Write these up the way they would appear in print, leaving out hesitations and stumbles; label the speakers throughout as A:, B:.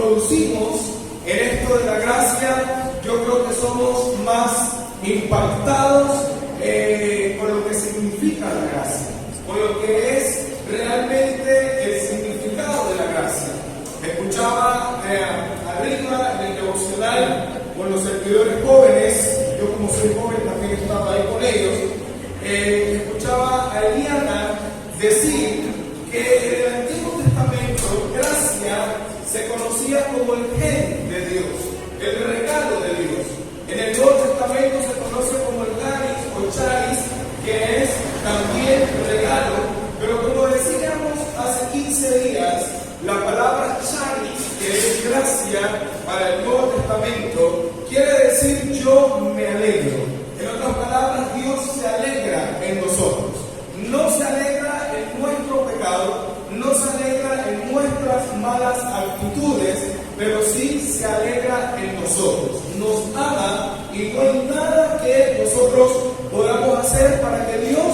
A: introducimos en esto de la gracia, yo creo que somos más impactados por lo que significa la gracia, por lo que es realmente el significado de la gracia. Escuchaba arriba en el devocional con los servidores jóvenes, yo como soy joven también estaba ahí con ellos, escuchaba a Eliana decir que en el Antiguo Testamento gracia se conocía como el gen de Dios, el regalo de Dios. En el Nuevo Testamento se conoce como el caris o charis, que es también regalo, pero como decíamos hace 15 días, la palabra charis, que es gracia para el Nuevo Testamento, quiere decir yo me alegro. En otras palabras, Dios se alegra en nosotros. No se alegra en nuestro pecado, no se alegra en nuestras malas actitudes, pero sí se alegra en nosotros. Nos ama y no hay nada que nosotros podamos hacer para que Dios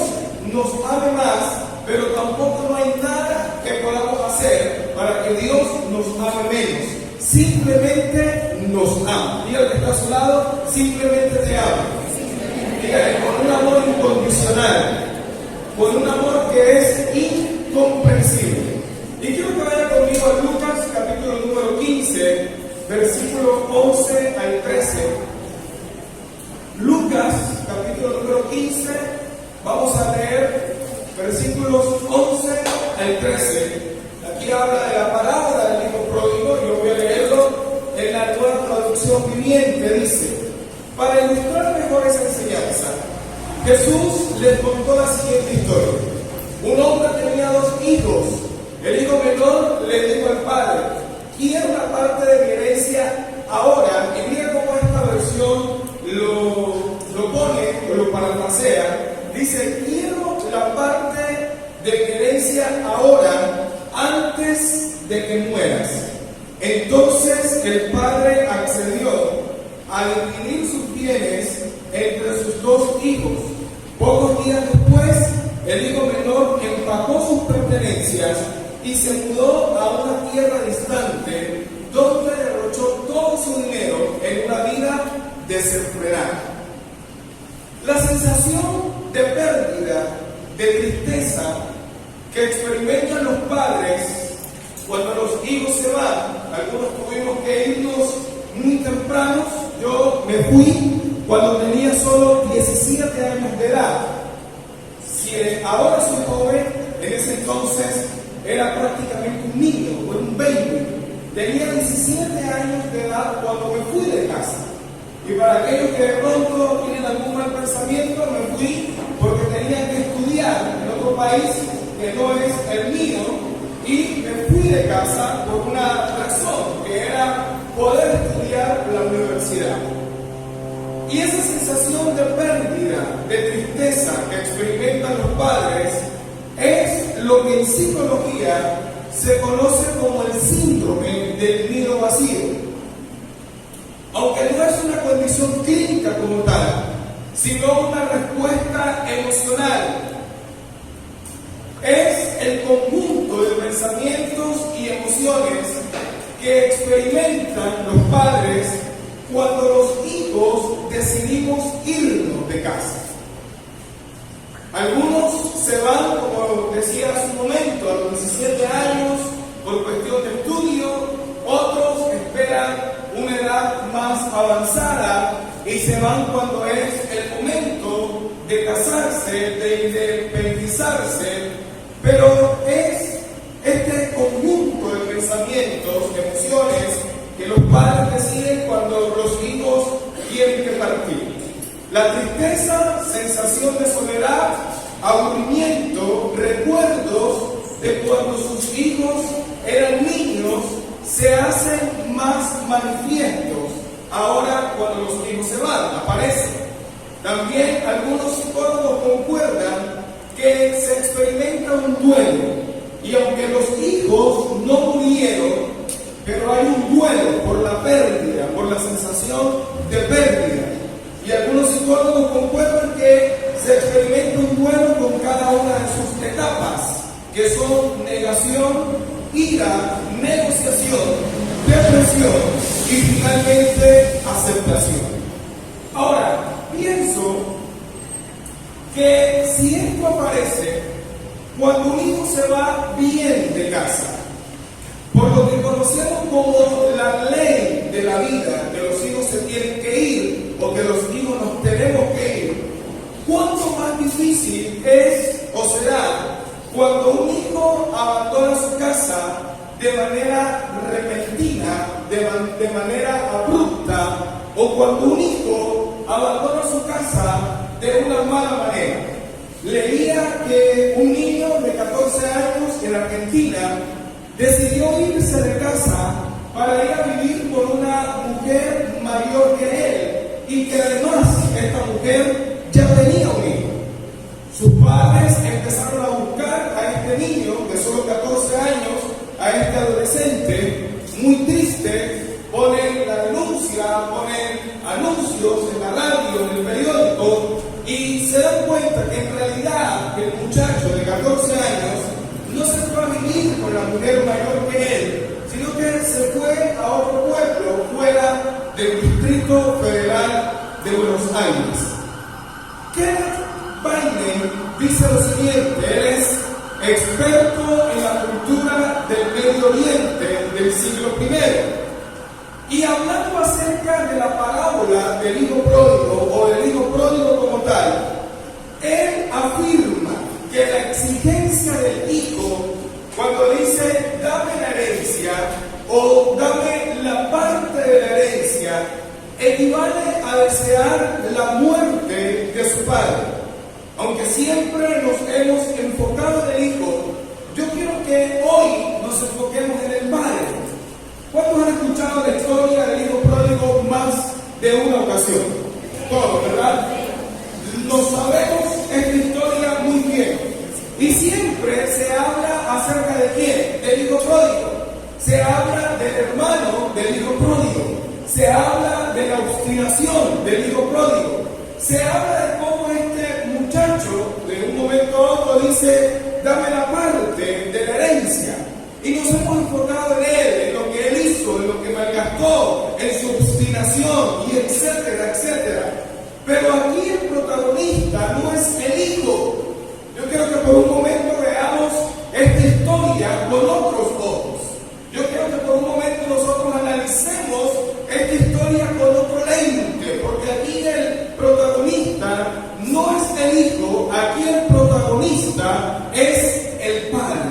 A: nos ame más, pero tampoco no hay nada que podamos hacer para que Dios nos ame menos. Simplemente nos ama. Dígale que está a su lado, simplemente te ama. Dígale, con un amor incondicional, con un amor que es incomprensible. Y quiero que vaya conmigo a Lucas, capítulo número 15, versículos 11 al 13. Lucas, capítulo número 15, vamos a leer versículos 11 al 13. Aquí habla de la parábola del hijo pródigo. Yo voy a leerlo en la Nueva Traducción Viviente. Dice: para ilustrar mejor esa enseñanza, Jesús les contó la siguiente historia. Un hombre tenía 2 hijos. El hijo menor le dijo al padre: quiero una parte de mi herencia ahora. Y mira cómo esta versión lo pone o lo parafrasea. Dice: quiero la parte de mi herencia ahora, antes de que mueras. Entonces el padre accedió a dividir sus bienes entre sus 2 hijos. Pocos días después, el hijo menor empacó sus pertenencias y se mudó a una tierra distante, donde derrochó todo su dinero en una vida desenfrenada. La sensación de pérdida, de tristeza que experimentan los padres cuando los hijos se van. Algunos tuvimos que irnos muy tempranos. Yo me fui cuando tenía solo 17 años de edad. Si ahora soy joven, en ese entonces era prácticamente un niño, o un baby. Tenía 17 años de edad cuando me fui de casa. Y para aquellos que de pronto tienen algún mal pensamiento, me fui porque tenía que estudiar en otro país que no es el mío, y me fui de casa por una razón, que era poder estudiar en la universidad. Y esa sensación de pérdida, de tristeza que experimentan los padres es lo que en psicología se conoce como el síndrome del nido vacío. Aunque no es una condición clínica como tal, sino una respuesta emocional. Es el conjunto de pensamientos y emociones que experimentan los padres cuando los hijos decidimos irnos de casa. Algunos se van, como decía hace un momento, a los 17 años por cuestión de estudio, otros esperan una edad más avanzada y se van cuando es el momento de casarse, de independizarse, pero es este conjunto de pensamientos, de emociones que los padres deciden cuando los hijos tienen que partir. La tristeza, sensación de soledad, aburrimiento, recuerdos de cuando sus hijos eran niños se hacen más manifiestos ahora cuando los hijos se van, aparecen. También algunos psicólogos concuerdan que se experimenta un duelo, y aunque los hijos no murieron, pero hay un duelo por la pérdida, por la sensación de pérdida. Y algunos psicólogos concuerdan que se experimenta un duelo con cada una de sus etapas, que son negación, ira, negociación, depresión y finalmente aceptación. Ahora, pienso que si esto aparece cuando un hijo se va bien de casa, por lo que conocemos como la ley de la vida, que los hijos se tienen que ir o que los hijos nos tenemos que ir, ¿cuánto más difícil es o será cuando un hijo abandona su casa de manera repentina, de manera abrupta, o cuando un hijo abandona su casa de una mala manera? Leía que un niño de 14 años en Argentina decidió irse de casa para ir a vivir con una mujer mayor que él y que además esta mujer ya tenía un hijo. Sus padres empezaron a buscar a este niño de solo 14 años, a este adolescente, muy triste, ponen la denuncia, ponen anuncios en la radio, en el periódico, y se dan cuenta que en realidad el muchacho de 14 años no se fue a vivir con la mujer mayor que él, sino que se fue a otro pueblo fuera del Distrito Federal de Buenos Aires. Kenneth Binding dice lo siguiente: él es experto en la cultura del Medio Oriente del siglo I, y hablando acerca de la parábola del hijo pródigo o del hijo pródigo como tal, él afirma que la exigencia del hijo cuando dice dame la herencia o dame la parte de la herencia equivale a desear la muerte de su padre. Aunque siempre nos hemos enfocado en el hijo, yo quiero que hoy nos enfoquemos en el padre. ¿Cuántos han escuchado la historia del hijo pródigo más de una ocasión? Todos, ¿verdad? Nos sabemos esta historia muy bien. Y siempre se habla acerca de quién, del hijo pródigo. Se habla del hermano del hijo pródigo. Se habla de la obstinación del hijo pródigo. Se habla de cómo este muchacho de un momento a otro dice dame la parte de la herencia. Y nos hemos enfocado en él, en lo que él hizo, en lo que malgastó, en su obstinación y etcétera, etcétera. Pero aquí el protagonista no es el hijo. Yo quiero que por un momento veamos esta historia con otros ojos. Yo quiero que por un momento nosotros analicemos esta historia con otro lente, porque aquí el protagonista no es el hijo, aquí el protagonista es el padre.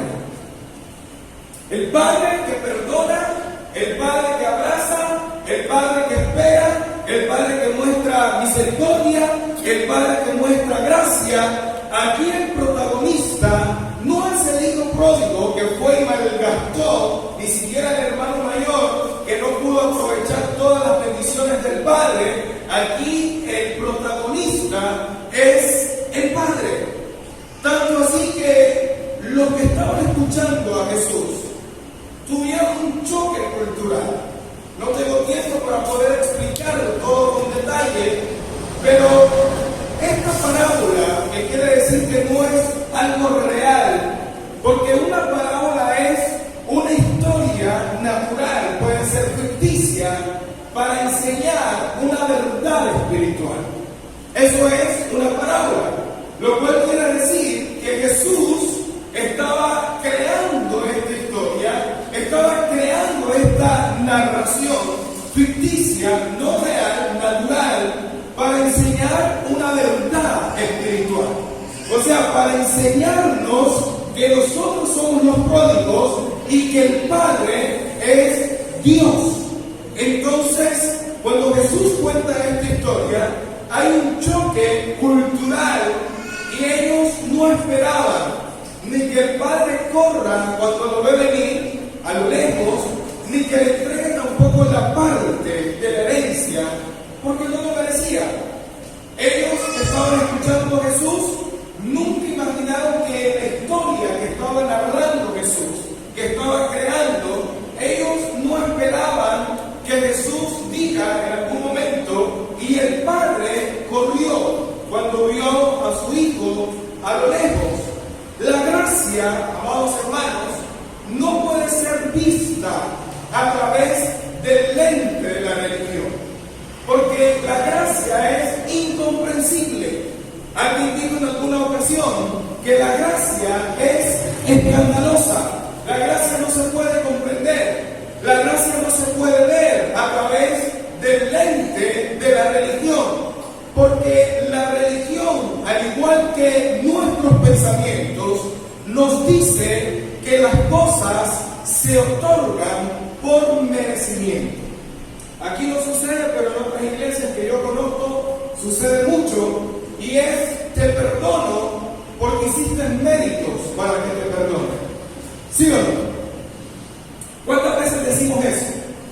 A: El padre que perdona, el padre que abraza, el padre que espera, el padre que muestra misericordia, el padre que muestra gracia. Aquí el protagonista no es el hijo pródigo que fue y malgastó, ni siquiera el hermano mayor que no pudo aprovechar todas las bendiciones del padre. Aquí el protagonista es el padre. Tanto así que los que estaban escuchando a Jesús tuvieron un choque cultural. No tengo tiempo para poder explicarlo todo con detalle, pero esta parábola, que quiere decir que no es algo real, porque una parábola es una historia natural, puede ser ficticia, para enseñar una verdad espiritual. Eso es una parábola, lo cual quiere decir que Jesús estaba creando esta historia, estaba creando esta narración ficticia, no real, natural, para enseñar una verdad espiritual. O sea, para enseñarnos que nosotros somos los pródigos y que el Padre es Dios. Entonces, cuando Jesús cuenta esta historia, hay un choque cultural y ellos no esperaban ni que el padre corra cuando lo ve venir a lo lejos, ni que le entreguen tampoco la parte de la herencia, porque no lo merecía. Ellos que estaban escuchando a Jesús nunca imaginaron que la historia que estaba narrando Jesús, que estaba creando, ellos no esperaban que Jesús diga en algún momento, y el padre corrió cuando vio a su hijo a lo lejos. La gracia, amados hermanos, no puede ser vista a través del lente Porque la gracia es incomprensible. Alguien dijo en alguna ocasión que la gracia es escandalosa. La gracia no se puede comprender. La gracia no se puede ver a través del lente de la religión. Porque la religión, al igual que nuestros pensamientos, nos dice que las cosas se otorgan por merecimiento. Aquí no sucede, pero en otras iglesias que yo conozco sucede mucho, y es: te perdono porque hiciste méritos para que te perdone. ¿Sí o no? ¿Cuántas veces decimos eso?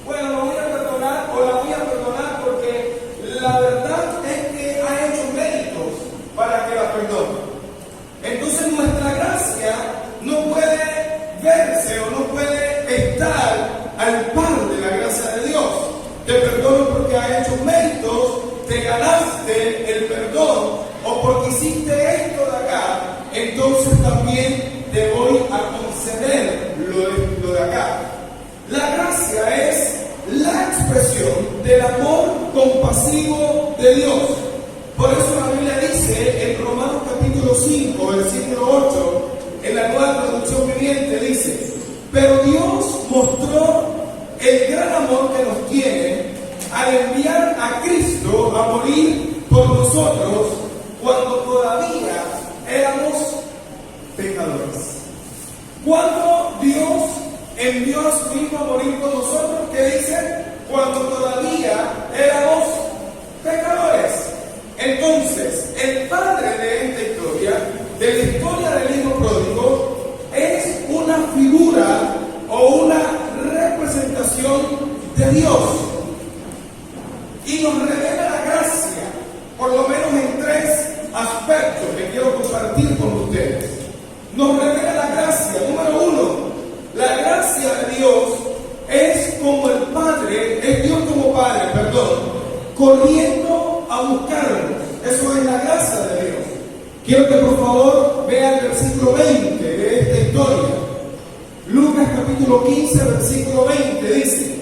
A: Bueno, lo voy a perdonar o la voy a perdonar porque la verdad es que ha hecho méritos para que la perdone. Entonces nuestra gracia no puede verse o no puede estar al par de la gracia de Dios. Te perdono porque has hecho méritos, te ganaste el perdón, o porque hiciste esto de acá, entonces también te voy a conceder lo de acá. La gracia es la expresión del amor compasivo de Dios. Por eso la Biblia dice en Romanos capítulo 5, versículo 8, en la Nueva Traducción Viviente, dice: pero Dios mostró el gran amor que nos tiene al enviar a Cristo a morir por nosotros cuando todavía éramos pecadores. Cuando Dios envió a su Hijo a morir por nosotros, ¿qué dice? Cuando todavía éramos pecadores. Entonces, el padre de esta historia, de la historia del Hijo pródigo, es una figura o una representación de Dios. Y nos revela la gracia, por lo menos en tres aspectos que quiero compartir con ustedes. Nos revela la gracia. Número uno, la gracia de Dios es como el Padre, es Dios como Padre, corriendo a buscarnos. Eso es la gracia de Dios. Quiero que por favor vean el versículo 20 de esta historia. Lucas capítulo 15, versículo 20 dice: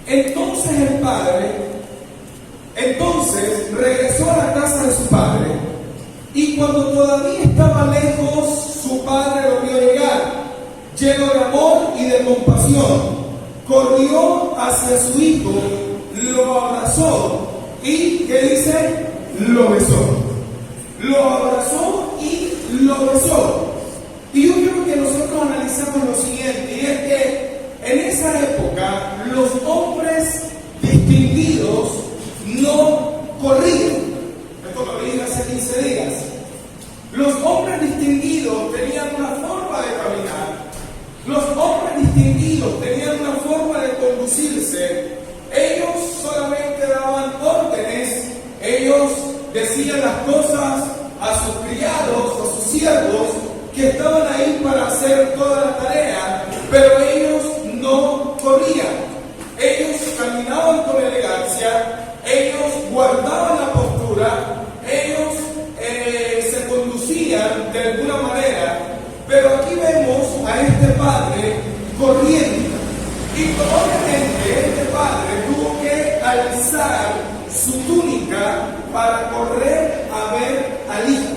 A: entonces el padre regresó a la casa de su padre, y cuando todavía estaba lejos, su padre lo vio llegar, lleno de amor y de compasión. Corrió hacia su hijo, lo abrazó y, ¿qué dice? Lo besó. Lo abrazó y lo besó. Y yo quiero que nosotros analicemos lo siguiente, y es que en esa época los hombres distinguidos no corrían. Esto lo leí hace 15 días. Los hombres distinguidos tenían una forma de caminar. Los hombres distinguidos tenían una forma de conducirse. Ellos solamente daban órdenes. Ellos decían las cosas a sus criados, a sus siervos, que estaban ahí para hacer toda la tarea, pero ellos no corrían. Ellos caminaban con elegancia, ellos guardaban la postura, ellos se conducían de alguna manera, pero aquí vemos a este padre corriendo. Y probablemente este padre tuvo que alzar su túnica para correr a ver al hijo.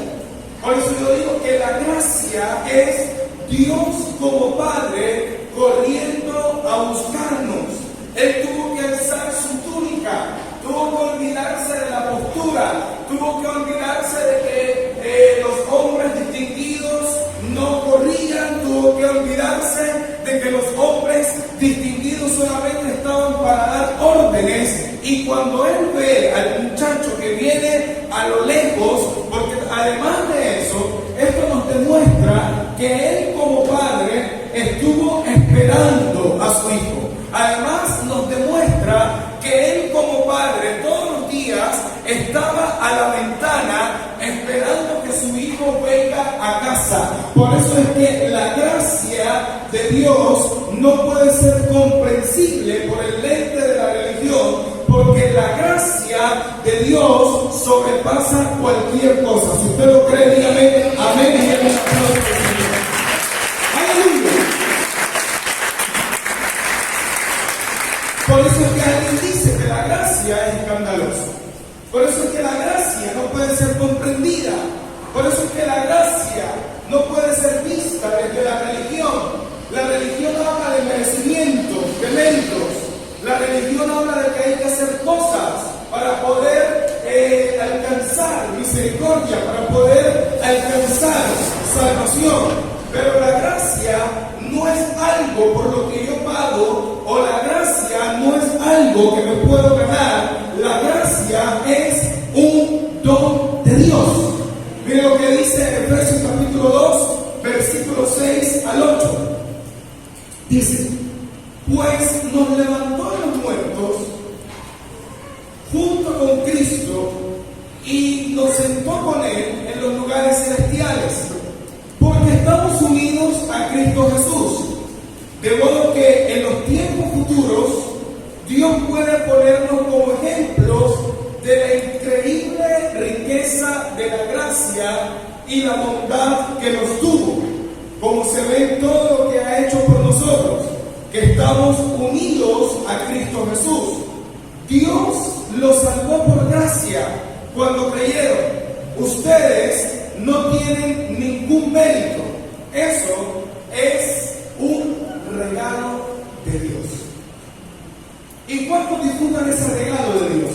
A: Por eso yo digo que la gracia es Dios como Padre corriendo a buscarnos. Él tuvo que alzar su túnica, tuvo que olvidarse de la postura, tuvo que olvidarse de que los hombres distinguidos no corrían, tuvo que olvidarse de que los hombres distinguidos solamente estaban para dar órdenes. Y cuando él ve al muchacho que viene a lo lejos, porque además de eso, esto nos demuestra que él como padre estuvo esperando a su hijo. Además nos demuestra que él como padre todos los días estaba a la ventana esperando que su hijo venga a casa. Por eso es que la gracia de Dios no puede ser comprensible por el lente de la religión, porque la gracia de Dios sobrepasa cualquier cosa. Si usted lo cree, dígame amén y amén. Aleluya. Por eso es que alguien dice que la gracia gracia es escandalosa. Por eso es que la gracia no puede ser comprendida. Por eso es que la gracia no puede ser vista desde la religión. La religión habla de merecimientos, de méritos. La religión habla de que hay que hacer cosas para poder alcanzar misericordia, para poder alcanzar salvación. Pero la gracia no es algo por lo que yo pago, o la gracia no es algo que me puedo ganar. La gracia es un don de Dios. Mire lo que dice Efesios capítulo 2, versículos 6 al 8. Dice: pues nos levantó de los muertos junto con Cristo y nos sentó con Él en los lugares celestiales, porque estamos unidos a Cristo Jesús, de modo que en los tiempos futuros Dios puede ponernos como ejemplos de la increíble riqueza de la gracia y la bondad que nos tuvo, como se ve en todo lo que ha hecho por nosotros, que estamos unidos a Cristo Jesús. Dios los salvó por gracia cuando creyeron. Ustedes no tienen ningún mérito. Eso es un regalo de Dios. ¿Y cuántos disfrutan ese regalo de Dios?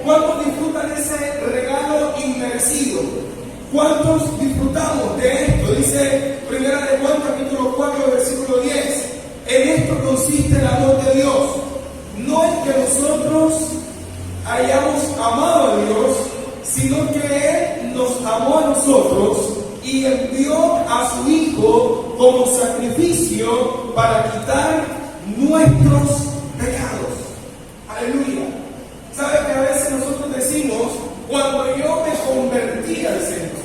A: ¿Cuántos disfrutan ese regalo inmerecido? ¿Cuántos disfrutamos de esto? Dice 1 Juan capítulo 4 versículo 10. En esto consiste el amor de Dios. No es que nosotros hayamos amado a Dios, sino que Él nos amó a nosotros y envió a su Hijo como sacrificio para quitar nuestros pecados. Aleluya. ¿Sabe que a veces nosotros decimos, cuando yo me convertí al Señor,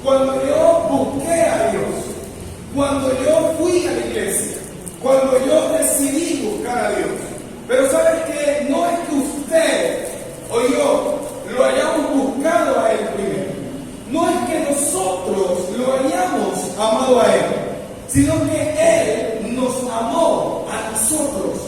A: cuando yo busqué a Dios, cuando yo fui a la iglesia, cuando yo decidí buscar a Dios? Pero ¿sabes qué? No es que usted o yo lo hayamos buscado a Él primero. No es que nosotros lo hayamos amado a Él, sino que Él nos amó a nosotros.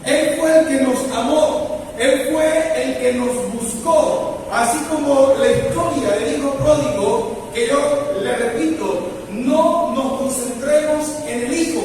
A: Él fue el que nos amó. Él fue el que nos buscó. Así como la historia del hijo pródigo, que yo le repito, no nos concentremos en el hijo.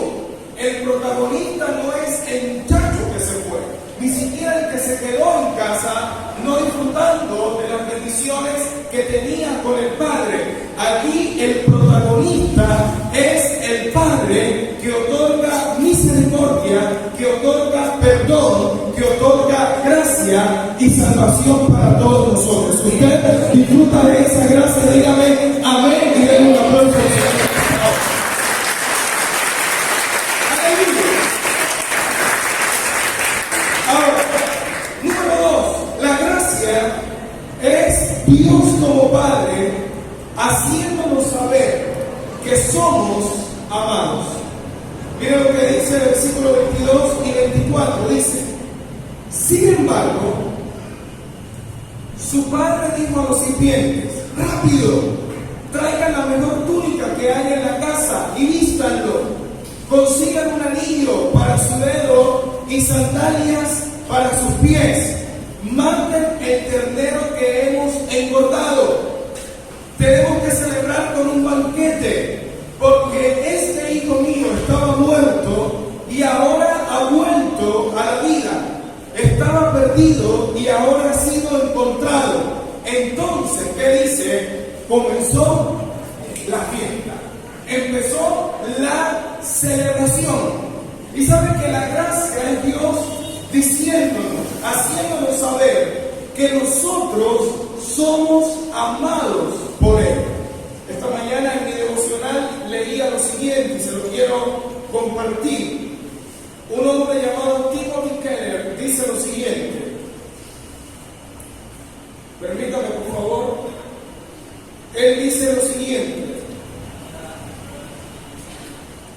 A: El protagonista no es el muchacho que se fue, ni siquiera el que se quedó en casa, no disfrutando de las bendiciones que tenía con el Padre. Aquí el protagonista es el Padre, que otorga misericordia, que otorga perdón, que otorga gracia y salvación para todos nosotros. Usted disfruta de esa gracia, dígame amén y denle un aplauso. Dios como Padre haciéndonos saber que somos amados. Mira lo que dice el versículo 22 y 24. Dice: sin embargo, su padre dijo a los sirvientes: rápido, traigan la mejor túnica que haya en la casa y vístanlo. Consigan un anillo para su dedo y sandalias para sus pies. Manden el ternero que hemos engordado. Tenemos que celebrar con un banquete, porque este hijo mío estaba muerto y ahora ha vuelto a la vida. Estaba perdido y ahora ha sido encontrado. Entonces, ¿qué dice? Comenzó la fiesta. Empezó la celebración. Y sabe que la gracia es Dios diciéndonos, haciéndonos saber que nosotros somos amados por Él. Esta mañana en mi devocional leía lo siguiente y se lo quiero compartir. Un hombre llamado Timothy Keller dice lo siguiente. Permítame, por favor. Él dice lo siguiente: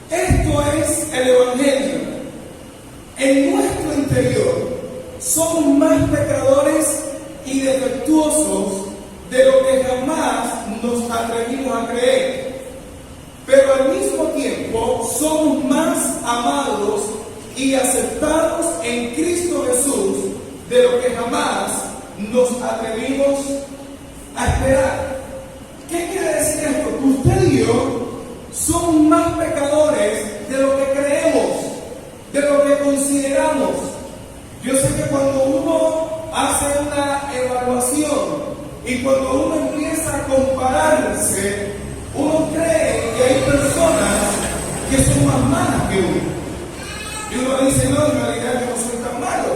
A: esto es el Evangelio. En nuestro interior somos más pecadores y defectuosos de lo que jamás nos atrevimos a creer, pero al mismo tiempo somos más amados y aceptados en Cristo Jesús de lo que jamás nos atrevimos a esperar. ¿Qué quiere decir esto? Que usted y yo somos más pecadores de lo que creemos, de lo que consideramos. Yo sé que cuando uno hace una evaluación y cuando uno empieza a compararse, uno cree que hay personas que son más malas que uno. Y uno dice, no, en realidad yo no soy tan malo.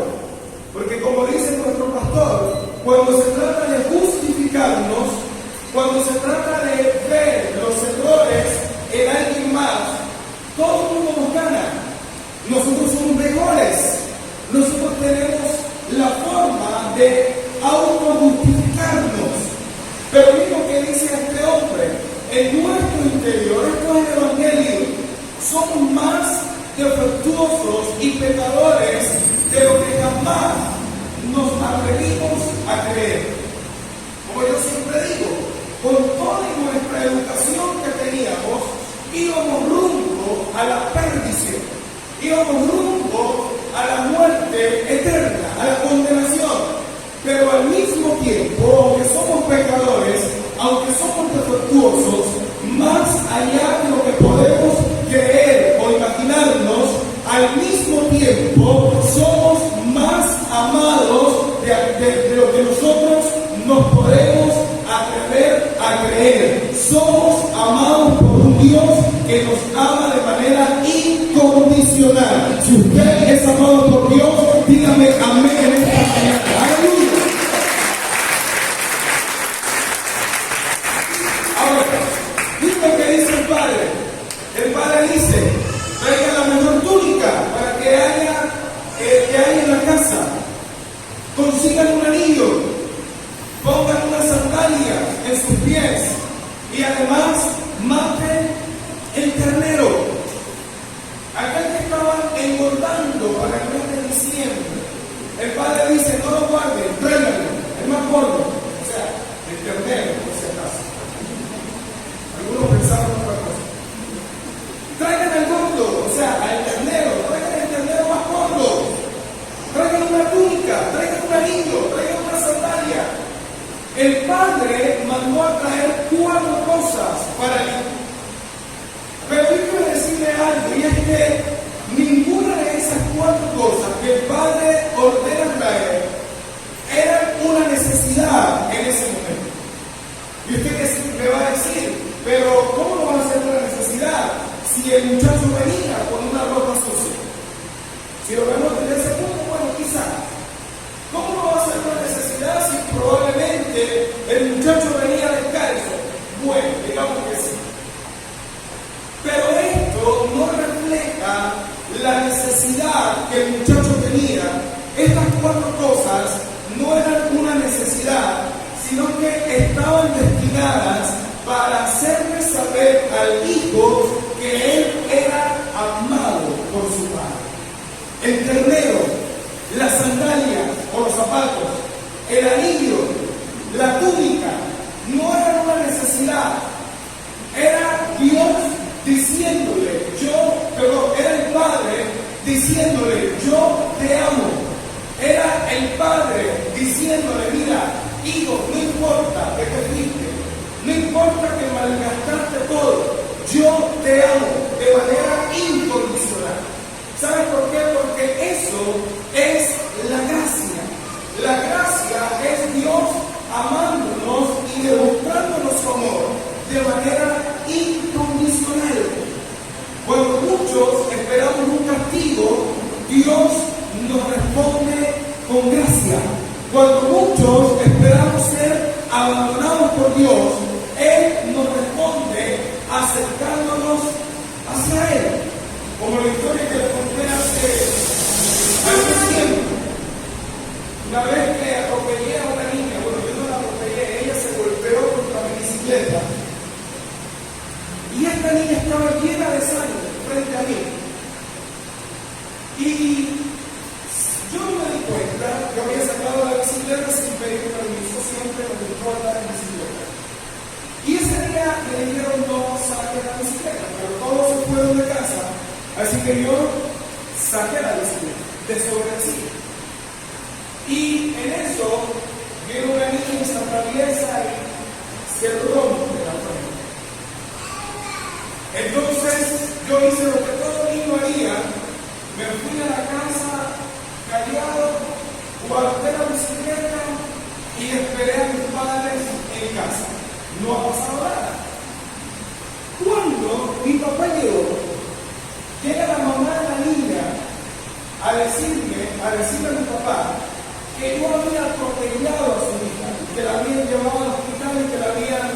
A: Porque como dice nuestro pastor, cuando se trata de justificarnos, cuando se trata de ver los errores en alguien más, todo el mundo nos gana. Nosotros somos mejores. Nosotros tenemos la forma de autojustificarnos. Pero mismo que dice este hombre, en nuestro interior, esto es el Evangelio, somos más defectuosos y pecadores de lo que jamás nos atrevimos a creer. Como yo siempre digo, con toda nuestra educación que teníamos, íbamos rumbo a la perdición, íbamos rumbo a la muerte eterna, a la condenación. Pero al mismo tiempo, aunque somos pecadores, aunque somos defectuosos, más allá de lo que podemos creer o imaginarnos, al mismo tiempo somos más amados de lo que nosotros nos podemos atrever a creer. Somos amados por un Dios que nos ama de manera incondicional. Si usted es amado por Dios, dígame amén en esta mañana. ¡Aleluya! Ahora, ¿viste lo que dice el Padre? El Padre dice, traigan la mejor túnica para que haya en la casa. Consigan un anillo, pongan una sandalia en sus pies y además maten el ternero. Aquel que estaban engordando para el mes de diciembre, el Padre dice, no lo guarden, tráiganlo, es más gordo. O sea, el ternero, por si acaso. Algunos pensaron otra cosa. Traigan al gordo, o sea, al ternero, traigan el ternero más gordo. Traigan una túnica, traigan un anillo, traigan una sandalia. El Padre mandó a traer 4 cosas para él. Pero yo quiero decirle algo, y es que ninguna de esas 4 cosas que el Padre ordena traer era una necesidad en ese momento. Y usted me va a decir, pero ¿cómo no va a ser una necesidad si el muchacho venía con una ropa sucia? Si lo vemos desde ese punto, bueno, quizá. ¿Cómo no va a ser una necesidad si probablemente el muchacho venía descalzo? Bueno, digamos que sí. Pero esto no refleja la necesidad que el muchacho tenía. Estas 4 cosas no eran una necesidad, sino que estaban destinadas para hacerle saber al hijo que él era amado por su padre. El ternero, las sandalias o los zapatos, el anillo, la túnica, no eran una necesidad. Era Dios diciéndole, era el Padre diciéndole, yo te amo. Era el Padre diciéndole, mira, hijo, no importa que te fuiste, no importa que malgastaste todo, yo te amo de manera incondicional. ¿Sabes por qué? Porque eso es la gracia. La gracia es Dios amándonos y demostrándonos su amor de manera incondicional. Cuando muchos esperamos un castigo, Dios nos responde con gracia. Cuando muchos esperamos ser abandonados por Dios, Él nos responde acercándonos hacia Él. Como la historia que le conté hace tiempo. Una vez que atropellé a una niña, bueno, yo no la atropellé, ella se golpeó contra mi bicicleta. Y esta niña estaba llena de sangre frente a mí. Y yo no me di cuenta que había sacado la bicicleta sin pedir permiso, siempre me gustó andar en bicicleta. Y ese día me dijeron no saque la bicicleta, pero todos se fueron de casa, así que yo saqué la bicicleta, desobedecí. Y yo hice lo que todo niño haría, me fui a la casa callado, guardé la bicicleta y esperé a mis padres en casa. No ha pasado nada. Cuando mi papá llegó, llega la mamá de la niña a decirme a mi papá que yo había atropellado a su hija, que la habían llevado al hospital y que la habían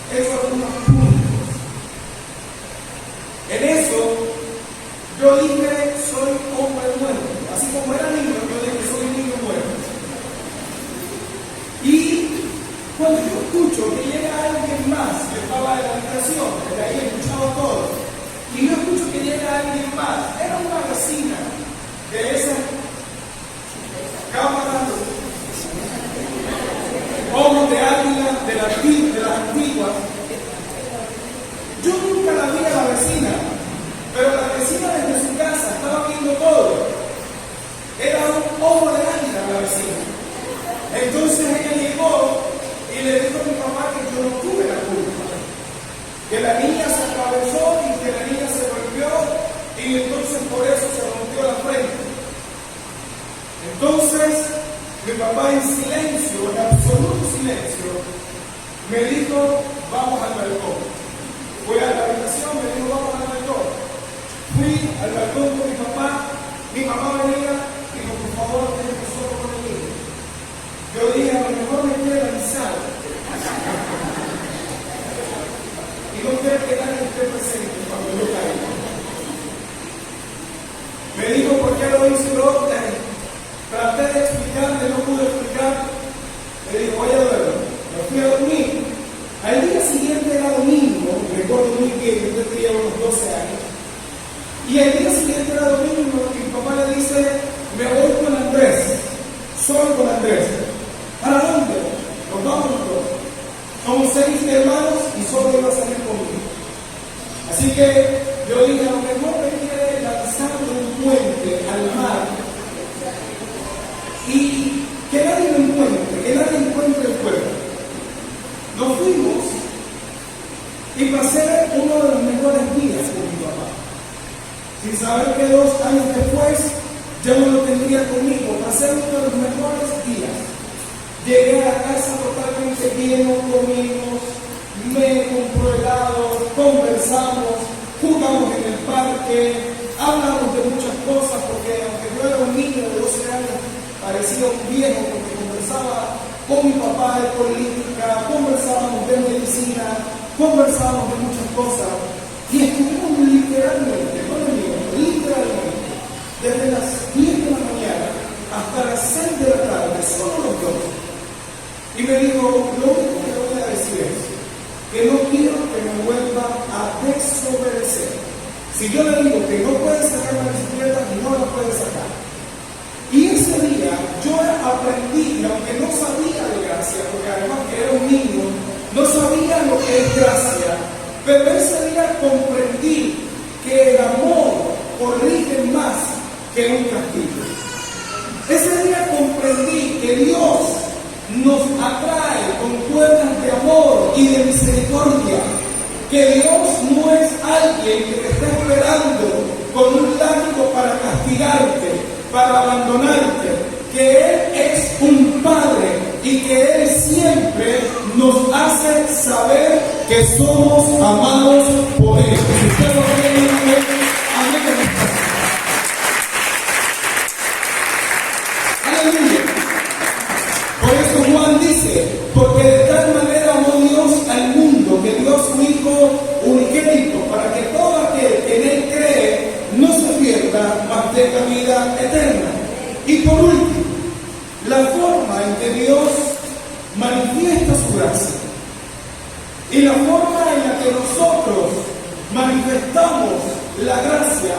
A: hecho algunos puntos. En eso, yo dije, soy hombre muerto. Así como era niño, yo dije, soy niño muerto. Y cuando yo escucho que llega alguien más, que estaba en la habitación, que ahí escuchaba todo, y yo escucho que llega alguien más, era una vecina de esas cámaras, ojos de águila, de las antiguas. Yo nunca la vi a la vecina, pero la vecina desde su casa estaba viendo todo. Era un ojo de águila la vecina. Entonces ella llegó y le dijo a mi papá que yo no tuve la culpa, que la niña se atravesó y que la niña se golpeó y entonces por eso se rompió la frente. Entonces mi papá en silencio, en absoluto silencio, me dijo, vamos al balcón. Fui a la habitación, me dijo, vamos al balcón. Fui al balcón con mi mamá venía y dijo, por favor, déjame solo con el niño. Yo dije, a lo mejor me queda avisado. Y no quiero que nadie esté presente cuando yo caiga. Me dijo, ¿por qué lo hice? Traté de explicarle, no pude explicar. Me dijo, voy a verlo. Me fui a dormir. Al día siguiente era domingo, recuerdo muy bien, yo tenía unos 12 años. Y al día siguiente era domingo y mi papá le dice, me voy con Andrés, solo con Andrés. ¿Para dónde? Nos vamos los dos. Somos 6 hermanos y solo iba a salir conmigo. Así que yo dije, a lo mejor me quiere lanzar de un puente al mar y que nadie me encuentre, que nadie encuentre el cuerpo. Nos fuimos y pasé uno de los mejores días con mi papá. Sin saber que 2 años después ya no lo tendría conmigo. Pasé uno de los mejores días. Llegué a la casa totalmente lleno, comimos, me compró helado, conversamos, jugamos en el parque, hablamos de muchas cosas, porque aunque yo era un niño de 12 años, parecía un viejo porque conversaba con mi papá de política, conversábamos de medicina, conversábamos de muchas cosas y estuvimos literalmente, no de mí, literalmente, desde las 10 de la mañana hasta las 6 de la tarde, solo los dos. Y me dijo, lo único que voy a decir es que no quiero que me vuelva a desobedecer. Si yo le digo que no puede sacar la bicicleta, no la puede sacar. Y ese día yo aprendí, aunque no sabía de gracia, porque además que era un niño, no sabía lo que es gracia, pero ese día comprendí que el amor corrige más que un castigo. Ese día comprendí que Dios nos atrae con cuerdas de amor y de misericordia, que Dios no es alguien que te está esperando con un látigo para castigarte, para abandonarte, que Él es un Padre y que Él siempre nos hace saber que somos amados por Él. Si usted lo cree, amén. Aleluya. Por eso Juan dice, porque de tal manera amó Dios al mundo, que dio a su Hijo unigénito, para que todo aquel que en Él cree no se pierda, mas tenga vida eterna. Y por último, la forma en que Dios manifiesta su gracia y la forma en la que nosotros manifestamos la gracia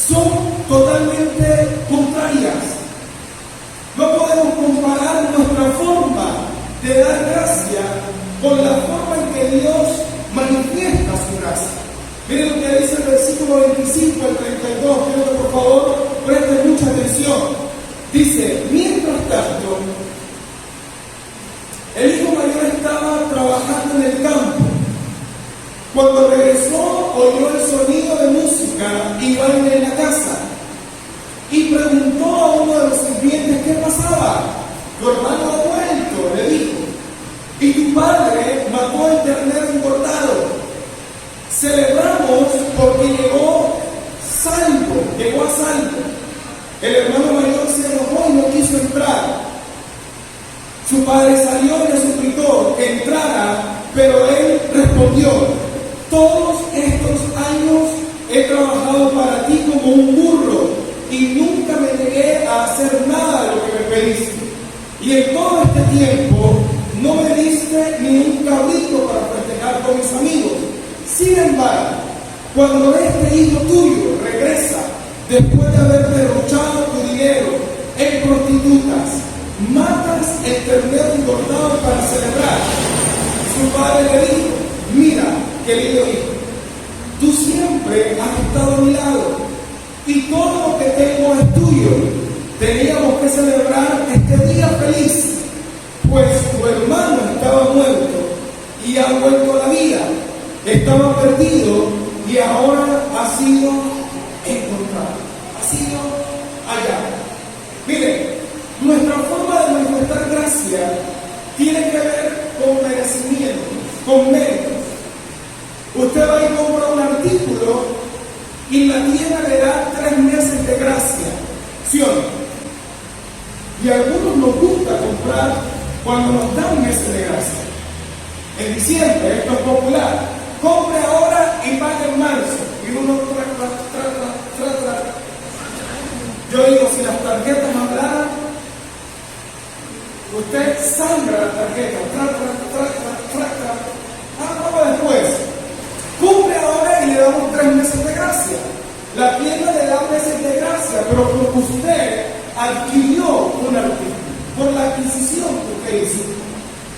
A: son totalmente contrarias. No podemos comparar nuestra forma de dar gracia con la forma en que Dios manifiesta su gracia. Miren lo que dice el versículo 25 al 32, quiero que por favor presten mucha atención. Dice, mientras tanto, el hijo mayor estaba trabajando en el campo. Cuando regresó oyó el sonido de música y baile en la casa y preguntó a uno de los sirvientes qué pasaba. Tu hermano ha vuelto, le dijo, y tu padre mató el ternero engordado. Celebramos porque llegó a salvo. El hermano mayor se enojó y no quiso entrar. Su padre salió y le suplicó que entrara, pero él respondió: todos estos años he trabajado para ti como un burro y nunca me negué a hacer nada de lo que me pediste. Y en todo este tiempo no me diste ni un cabrito para festejar con mis amigos. Sin embargo, cuando este hijo tuyo regresa después de haber derrochado tu dinero en prostitutas, matas el ternero engordado para celebrar. Su padre le dijo: mira, querido hijo, tú siempre has estado a mi lado y todo lo que tengo es tuyo. Teníamos que celebrar este día feliz, pues tu hermano estaba muerto y ha vuelto a la vida. Estaba perdido y ahora ha sido encontrado. Ha sido hallado. Miren, nuestra forma de manifestar gracia tiene que ver con merecimiento, con méritos. Usted va y compra un artículo y la tienda le da 3 meses de gracia, ¿sí o no? Y a algunos nos gusta comprar cuando nos dan meses de gracia. En diciembre, esto es popular. Compre ahora y pague en marzo. Y uno trata. Yo digo, si las tarjetas hablaran, usted sangra la tarjeta. Vamos después. Compre ahora y le damos 3 meses de gracia. La tienda le da meses de gracia, pero porque usted adquirió un artículo, por la adquisición que usted hizo,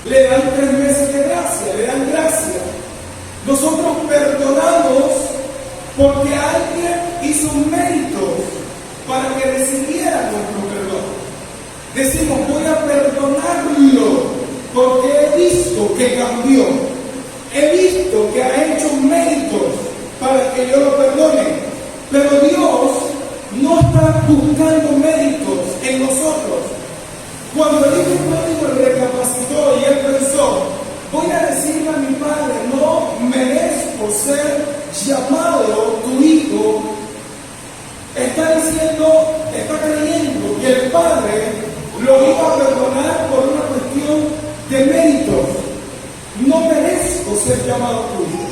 A: le dan 3 meses de gracia, le dan gracia. Nosotros perdonamos porque alguien hizo méritos para que recibiera nuestro perdón. Decimos: voy a perdonarlo porque he visto que cambió, he visto que ha hecho méritos para que yo lo perdone. Pero Dios no está buscando méritos en nosotros. Cuando el hijo pródigo recapacitó y él pensó: voy a decirle a mi padre, no merezco ser llamado tu hijo, está creyendo que el padre lo iba a perdonar por una cuestión de méritos. No merezco ser llamado tu hijo.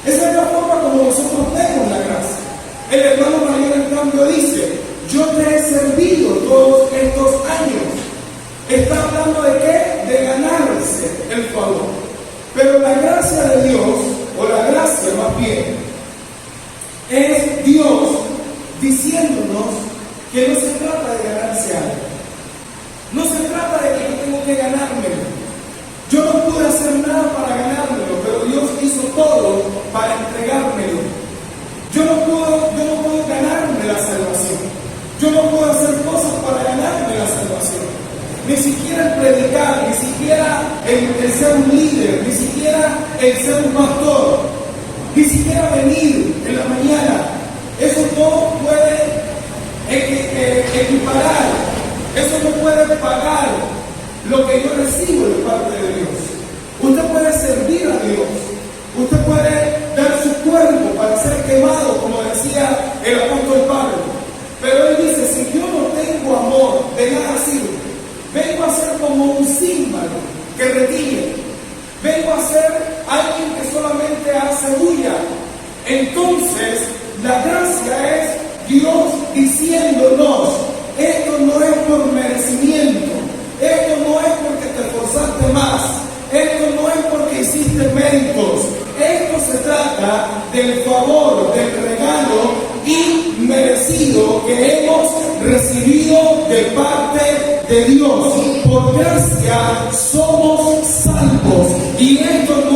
A: Esa es la forma como nosotros vemos la gracia. El hermano mayor, en cambio, dice: yo te he servido todos estos años. Está hablando de qué? De ganarse el favor. Pero la gracia de Dios, o la gracia más bien, es Dios diciéndonos que no se trata de ganarse algo. No se trata de que yo tengo que ganármelo. Yo no pude hacer nada para ganármelo, pero Dios hizo todo para entregármelo. Yo no puedo ganarme la salvación. Yo no puedo hacer cosas para ganarme la salvación. Ni siquiera el predicar, ni siquiera el ser un líder, ni siquiera el ser un pastor, ni siquiera venir en la mañana. Eso no puede equiparar, eso no puede pagar lo que yo recibo de parte de Dios. Usted puede servir a Dios, usted puede dar su cuerpo para ser quemado, como decía el apóstol Pablo. Pero él dice: si yo no tengo amor, de nada sirve. Vengo a ser como un címbalo que retiñe. Vengo a ser alguien que solamente hace bulla. Entonces, la gracia es Dios diciéndonos: esto no es por merecimiento, esto no es porque te esforzaste más, esto no es porque hiciste méritos, esto se trata del favor, del regalo inmerecido que hemos recibido de parte de Dios. Por gracia somos salvos, y esto no